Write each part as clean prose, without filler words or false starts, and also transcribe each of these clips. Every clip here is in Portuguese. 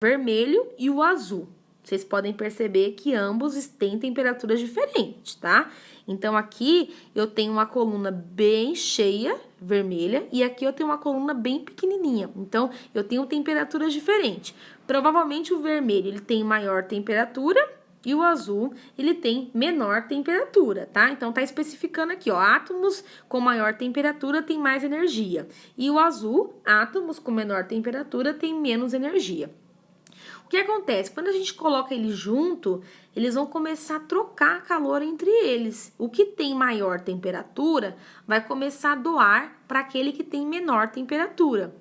vermelho e o azul. Vocês podem perceber que ambos têm temperaturas diferentes, tá? Então, aqui eu tenho uma coluna bem cheia, vermelha, e aqui eu tenho uma coluna bem pequenininha. Então, eu tenho temperaturas diferentes. Provavelmente o vermelho, ele tem maior temperatura e o azul, ele tem menor temperatura, tá? Então, tá especificando aqui, ó, átomos com maior temperatura têm mais energia. E o azul, átomos com menor temperatura têm menos energia. O que acontece? Quando a gente coloca eles junto, eles vão começar a trocar calor entre eles. O que tem maior temperatura vai começar a doar para aquele que tem menor temperatura.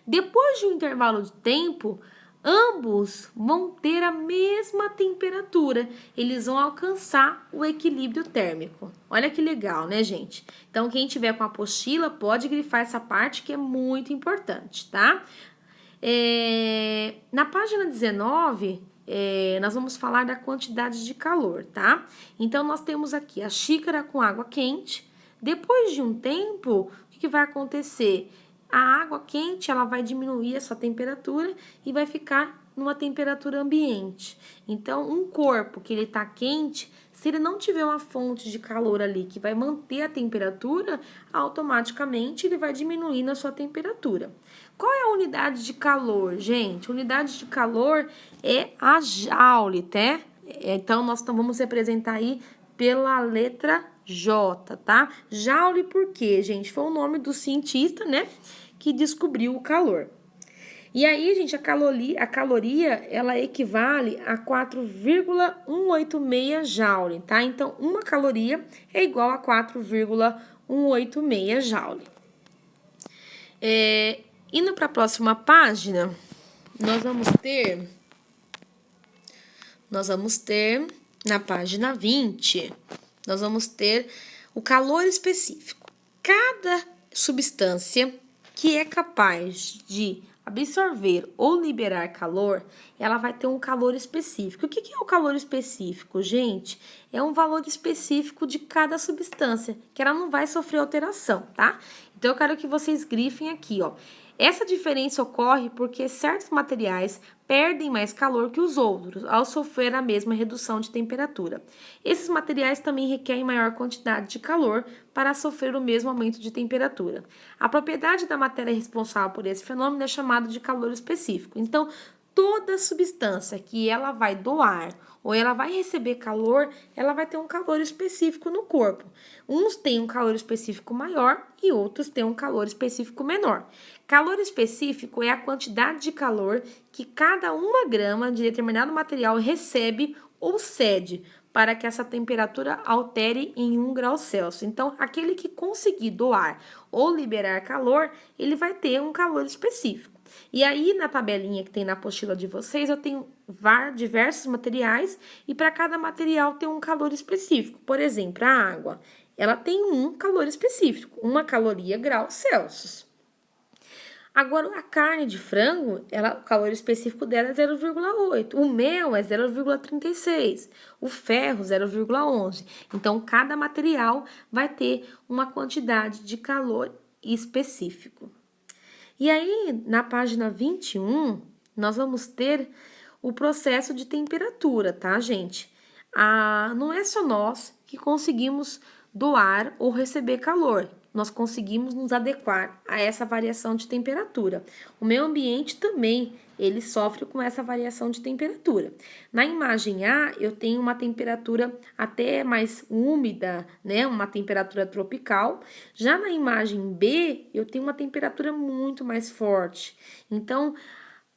Depois de um intervalo de tempo, ambos vão ter a mesma temperatura. Eles vão alcançar o equilíbrio térmico. Olha que legal, né, gente? Então, quem tiver com a apostila pode grifar essa parte que é muito importante, tá? Na página 19, nós vamos falar da quantidade de calor, tá? Então, nós temos aqui a xícara com água quente. Depois de um tempo, o que vai acontecer? A água quente, ela vai diminuir a sua temperatura e vai ficar numa temperatura ambiente. Então, um corpo que ele tá quente, se ele não tiver uma fonte de calor ali que vai manter a temperatura, automaticamente ele vai diminuir na sua temperatura. Qual é a unidade de calor, gente? A unidade de calor é a joule, tá? Então, nós vamos representar aí pela letra J, tá? Joule por quê, gente? Foi o nome do cientista, né, que descobriu o calor. E aí, gente, a caloria, ela equivale a 4,186 joule, tá? Então, uma caloria é igual a 4,186 joule. Indo para a próxima página, nós vamos ter na página 20, nós vamos ter o calor específico. Cada substância que é capaz de absorver ou liberar calor, ela vai ter um calor específico. O que é o calor específico, gente? É um valor específico de cada substância, que ela não vai sofrer alteração, tá? Então, eu quero que vocês grifem aqui, ó. Essa diferença ocorre porque certos materiais perdem mais calor que os outros ao sofrer a mesma redução de temperatura. Esses materiais também requerem maior quantidade de calor para sofrer o mesmo aumento de temperatura. A propriedade da matéria responsável por esse fenômeno é chamada de calor específico. Então, toda substância que ela vai doar ou ela vai receber calor, ela vai ter um calor específico no corpo. Uns têm um calor específico maior e outros têm um calor específico menor. Calor específico é a quantidade de calor que cada 1 grama de determinado material recebe ou cede para que essa temperatura altere em 1 grau Celsius. Então, aquele que conseguir doar ou liberar calor, ele vai ter um calor específico. E aí, na tabelinha que tem na apostila de vocês, eu tenho diversos materiais e para cada material tem um calor específico. Por exemplo, a água, ela tem um calor específico, 1 caloria grau Celsius. Agora, a carne de frango, o calor específico dela é 0,8. O mel é 0,36. O ferro, 0,11. Então, cada material vai ter uma quantidade de calor específico. E aí, na página 21, nós vamos ter o processo de temperatura, tá, gente? Não é só nós que conseguimos doar ou receber calor. Nós conseguimos nos adequar a essa variação de temperatura. O meio ambiente também, ele sofre com essa variação de temperatura. Na imagem A, eu tenho uma temperatura até mais úmida, né? Uma temperatura tropical. Já na imagem B, eu tenho uma temperatura muito mais forte. Então,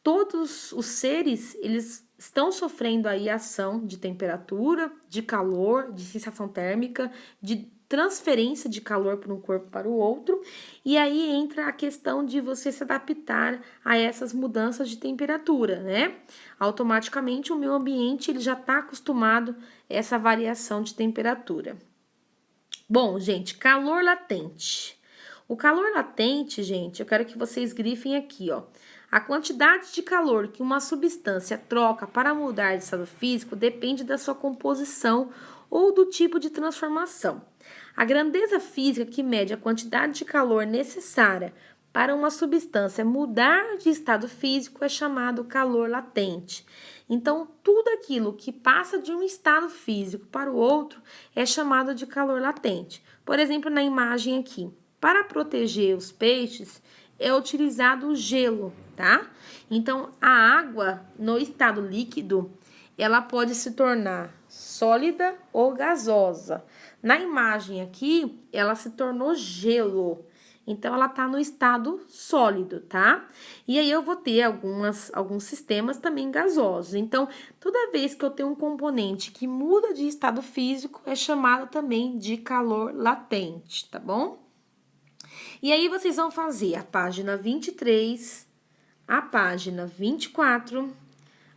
todos os seres, eles estão sofrendo aí ação de temperatura, de calor, de sensação térmica, de transferência de calor para um corpo para o outro, e aí entra a questão de você se adaptar a essas mudanças de temperatura, né? Automaticamente o meio ambiente ele já está acostumado a essa variação de temperatura. Bom, gente, calor latente. O calor latente, gente, eu quero que vocês grifem aqui, ó. A quantidade de calor que uma substância troca para mudar de estado físico depende da sua composição ou do tipo de transformação. A grandeza física que mede a quantidade de calor necessária para uma substância mudar de estado físico é chamado calor latente. Então, tudo aquilo que passa de um estado físico para o outro é chamado de calor latente. Por exemplo, na imagem aqui, para proteger os peixes é utilizado o gelo, tá? Então, a água no estado líquido, ela pode se tornar sólida ou gasosa. Na imagem aqui, ela se tornou gelo. Então, ela tá no estado sólido, tá? E aí, eu vou ter alguns sistemas também gasosos. Então, toda vez que eu tenho um componente que muda de estado físico, é chamado também de calor latente, tá bom? E aí, vocês vão fazer a página 23, a página 24,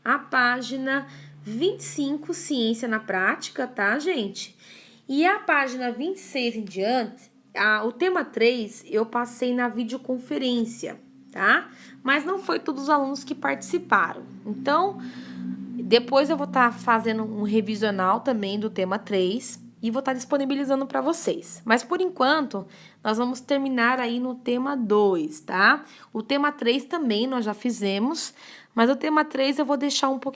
a página 25, ciência na prática, tá, gente? E a página 26 em diante, o tema 3 eu passei na videoconferência, tá? Mas não foi todos os alunos que participaram. Então, depois eu vou estar fazendo um revisional também do tema 3 e vou estar disponibilizando para vocês. Mas, por enquanto, nós vamos terminar aí no tema 2, tá? O tema 3 também nós já fizemos, mas o tema 3 eu vou deixar um pouquinho